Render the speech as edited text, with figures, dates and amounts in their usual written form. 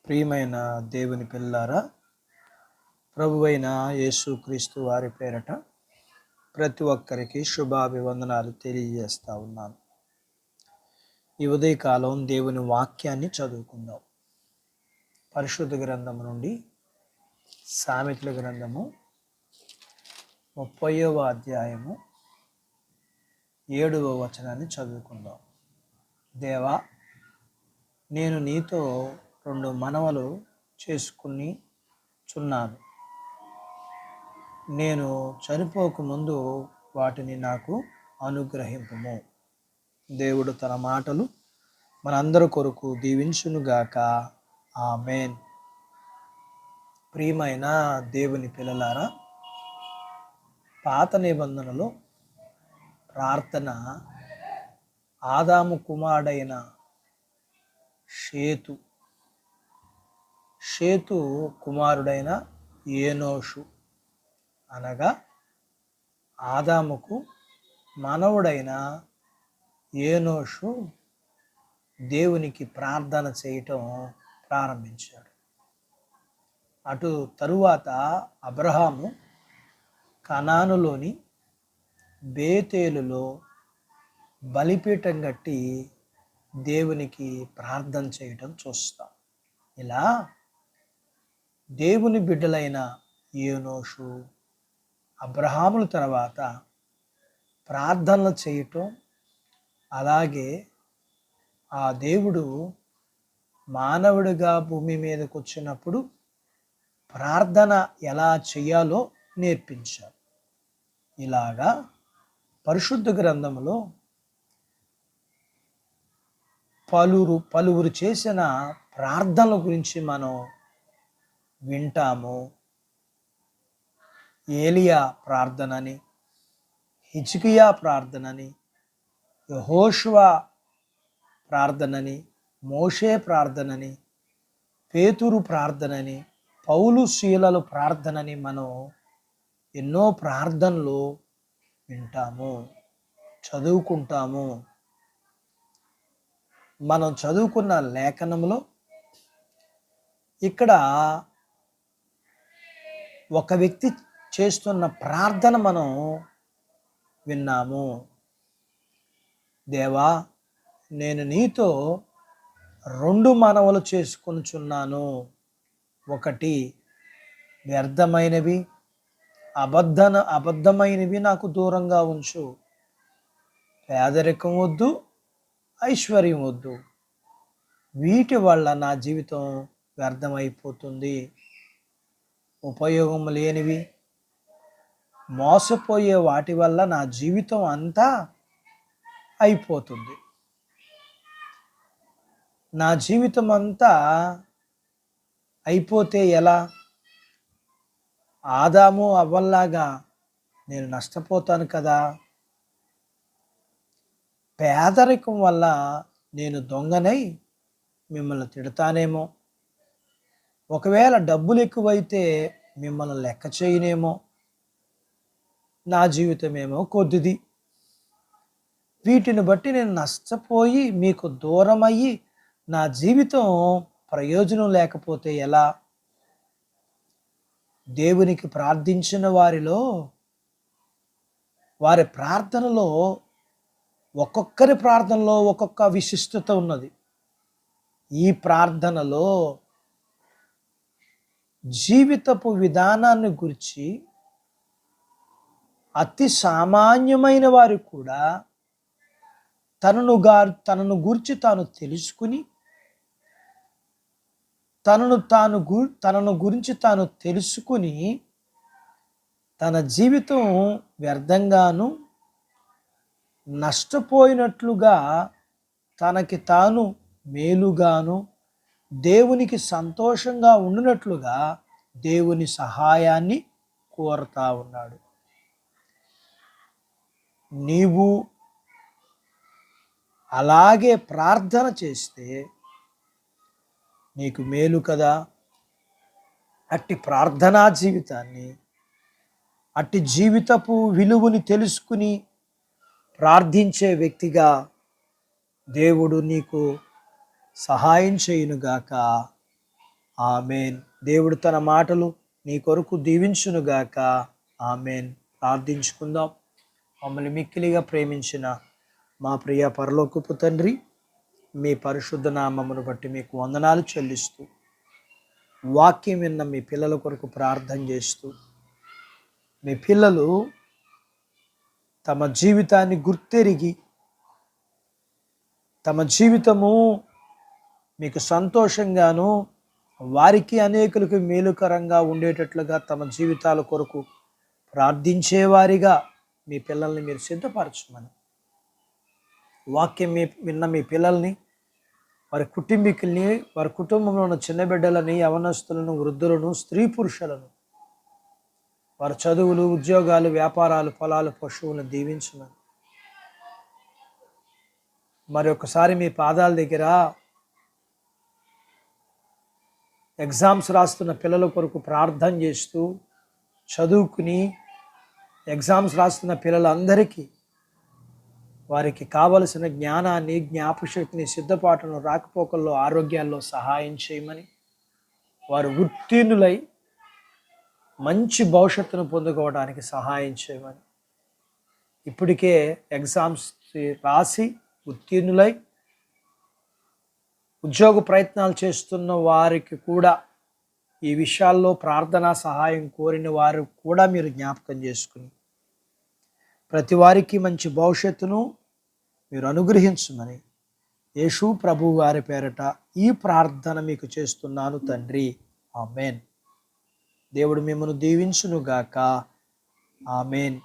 ప్రియమైన దేవుని పిల్లారా, ప్రభువైన యేసుక్రీస్తు వారి పేరట ప్రతి ఒక్కరికి శుభాభివందనాలు తెలియజేస్తా ఉన్నాను. ఈ ఉదయకాలం దేవుని వాక్యాన్ని చదువుకుందాం. పరిశుద్ధ గ్రంథము నుండి సామెతల గ్రంథము 30వ అధ్యాయము 7వ వచనాన్ని చదువుకుందాం. దేవా, నేను నీతో 2 మనవలు చేసుకుని చున్నాను. నేను చనిపోకముందు వాటిని నాకు అనుగ్రహింపుము. దేవుడు తన మాటలు మనందరి కొరకు దీవించునుగాక. ఆమేన్. ప్రియమైన దేవుని పిల్లలారా, పాత నిబంధనలో ప్రార్థన ఆదాము కుమారుడైన షేతు కుమారుడైన ఏనోషు అనగా ఆదాముకు మనవుడైన ఏనోషు దేవునికి ప్రార్థన చేయటం ప్రారంభించాడు. అటు తరువాత అబ్రహాము కనానులోని బేతేలులో బలిపీఠం కట్టి దేవునికి ప్రార్థన చేయటం చూస్తాం. ఇలా దేవుని బిడ్డలైన ఏనోషు, అబ్రహాముల తర్వాత ప్రార్థనలు చేయటం, అలాగే ఆ దేవుడు మానవుడిగా భూమి మీదకి వచ్చినప్పుడు ప్రార్థన ఎలా చేయాలో నేర్పించారు. ఇలాగా పరిశుద్ధ గ్రంథంలో పలువురు చేసిన ప్రార్థనల గురించి మనం వింటాము. ఏలియా ప్రార్థనని, హిజ్కియా ప్రార్థనని, యెహోషువ ప్రార్థనని, మోషే ప్రార్థనని, పేతురు ప్రార్థనని, పౌలు శీలలు ప్రార్థనని మనం ఎన్నో ప్రార్థనలు వింటాము, చదువుకుంటాము. మనం చదువుకున్న లేఖనంలో ఇక్కడ ఒక వ్యక్తి చేస్తున్న ప్రార్థన మనం విన్నాము. దేవా, నేను నీతో 2 మనవలు చేసుకొనుచున్నాను. ఒకటి వ్యర్థమైనవి, అబద్ధమైనవి నాకు దూరంగా ఉంచు. పేదరికం వద్దు, ఐశ్వర్యం వద్దు. వీటి వల్ల నా జీవితం వ్యర్థమైపోతుంది. ఉపయోగం లేనివి, మోసపోయే వాటి వల్ల నా జీవితం అంతా అయిపోతుంది. నా జీవితం అంతా అయిపోతే ఎలా? ఆదాము అవ్వల్లాగా నేను నష్టపోతాను కదా. పేదరికం వల్ల నేను దొంగనై మిమ్మల్ని తిడతానేమో. ఒకవేళ డబ్బులు ఎక్కువైతే మిమ్మల్ని లెక్క చేయనేమో. నా జీవితమేమో కొద్దిది. వీటిని బట్టి నేను నష్టపోయి మీకు దూరమయ్యి నా జీవితం ప్రయోజనం లేకపోతే ఎలా? దేవునికి ప్రార్థించిన వారిలో, వారి ప్రార్థనలో, ఒక్కొక్కరి ప్రార్థనలో ఒక్కొక్క విశిష్టత ఉన్నది. ఈ ప్రార్థనలో జీవితపు విధానాన్ని గురించి అతి సామాన్యమైన వారు కూడా తనను గురించి తాను తెలుసుకుని, తనను గురించి తాను తెలుసుకుని తన జీవితం వ్యర్థంగాను, నష్టపోయినట్లుగా, తనకి తాను మేలుగాను, దేవునికి సంతోషంగా ఉండినట్లుగా దేవుని సహాయాన్ని కోరుతా ఉన్నాడు. నీవు అలాగే ప్రార్థన చేస్తే నీకు మేలు కదా. అట్టి ప్రార్థనా జీవితాన్ని, అట్టి జీవితపు విలువని తెలుసుకుని ప్రార్థించే వ్యక్తిగా దేవుడు నీకు సహాయం చేయునుగాక. ఆమెన్. దేవుడు తన మాటలు నీ కొరకు దీవించునుగాక. ఆమెన్. ప్రార్థించుకుందాం. మమ్మల్ని మిక్కిలిగా ప్రేమించిన మా ప్రియ పరలోకపు తండ్రి, మీ పరిశుద్ధ నామమును బట్టి మీకు వందనాలు చెల్లిస్తూ, వాక్యం విన్న మీ పిల్లల కొరకు ప్రార్థన చేస్తూ, మీ పిల్లలు తమ జీవితాన్ని గుర్తెరిగి తమ జీవితము మీకు సంతోషంగాను, వారికి అనేకులకు మేలుకరంగా ఉండేటట్లుగా తమ జీవితాల కొరకు ప్రార్థించేవారిగా మీ పిల్లల్ని మీరు సిద్ధపరచమని, వాక్యం విన్న మీ పిల్లల్ని, వారి కుటుంబీకుల్ని, వారి కుటుంబంలో ఉన్న చిన్న బిడ్డలని, యవనస్తులను, వృద్ధులను, స్త్రీ పురుషులను, వారి చదువులు, ఉద్యోగాలు, వ్యాపారాలు, పొలాలు, పశువులను దీవించమని, మరి ఒకసారి మీ పాదాల దగ్గర ఎగ్జామ్స్ రాస్తున్న పిల్లల కొరకు ప్రార్థన చేస్తూ, చదువుకుని ఎగ్జామ్స్ రాస్తున్న పిల్లలందరికీ వారికి కావలసిన జ్ఞానాన్ని, జ్ఞాపశక్తిని, సిద్ధపాటును, రాకపోకల్లో, ఆరోగ్యాల్లో సహాయం చేయమని, వారు ఉత్తీర్ణులై మంచి భవిష్యత్తును పొందుకోవడానికి సహాయం చేయమని, ఇప్పటికే ఎగ్జామ్స్ రాసి ఉత్తీర్ణులై ఉద్యోగ ప్రయత్నాలు చేస్తున్న వారికి కూడా ఈ విషయాల్లో ప్రార్థనా సహాయం కోరిన వారు కూడా మీరు జ్ఞాపకం చేసుకుని, ప్రతి వారికి మంచి భవిష్యత్తును మీరు అనుగ్రహించమని యేసు ప్రభు వారి పేరట ఈ ప్రార్థన మీకు చేస్తున్నాను తండ్రి. ఆమెన్. దేవుడు మిమ్మల్ని దీవించునుగాక. ఆమెన్.